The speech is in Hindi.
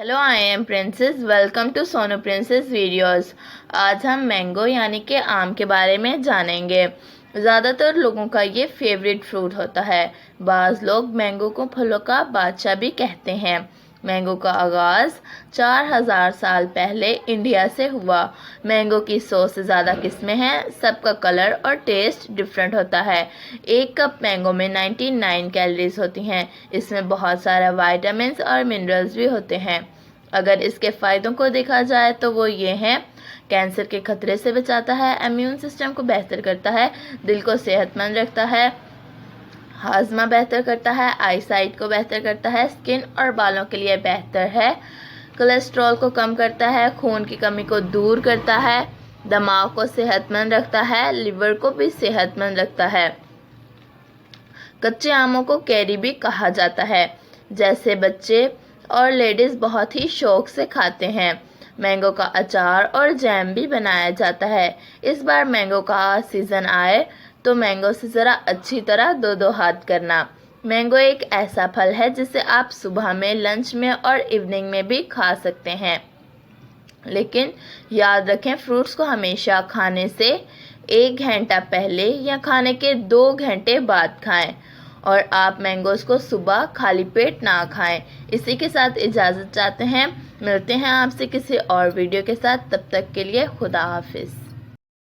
Hello, I am princess. Welcome to Sonu princess videos. आज हम मैंगो यानी कि आम के बारे में जानेंगे। ज़्यादातर लोगों का ये फेवरेट फ्रूट होता है। बाज़ लोग मैंगो को फलों का बादशाह भी कहते हैं। मैंगो का आगाज़ 4000 साल पहले इंडिया से हुआ। मैंगो की 100 से ज़्यादा किस्में हैं। सबका कलर और टेस्ट डिफरेंट होता है। एक कप मैंगो में 99 कैलोरीज होती हैं। इसमें बहुत सारा वाइटामिन और मिनरल्स भी होते हैं। अगर इसके फ़ायदों को देखा जाए तो वो ये हैं: कैंसर के खतरे से बचाता है, इम्यून सिस्टम को बेहतर करता है, दिल को सेहतमंद रखता है, हाजमा बेहतर करता है, आईसाइट को बेहतर करता है, स्किन और बालों के लिए बेहतर है, कोलेस्ट्रॉल को कम करता है, खून की कमी को दूर करता है, दिमाग को सेहतमंद रखता है, लिवर को भी सेहतमंद रखता है। कच्चे आमों को कैरी भी कहा जाता है, जैसे बच्चे और लेडीज़ बहुत ही शौक से खाते हैं। मैंगो का अचार और जैम भी बनाया जाता है। इस बार मैंगो का सीज़न आए तो मैंगो से ज़रा अच्छी तरह दो हाथ करना। मैंगो एक ऐसा फल है जिसे आप सुबह में, लंच में और इवनिंग में भी खा सकते हैं। लेकिन याद रखें, फ्रूट्स को हमेशा खाने से 1 घंटा पहले या खाने के 2 घंटे बाद खाएं। और आप मैंगोज़ को सुबह खाली पेट ना खाएं। इसी के साथ इजाज़त चाहते हैं। मिलते हैं आपसे किसी और वीडियो के साथ। तब तक के लिए खुदा हाफिज़।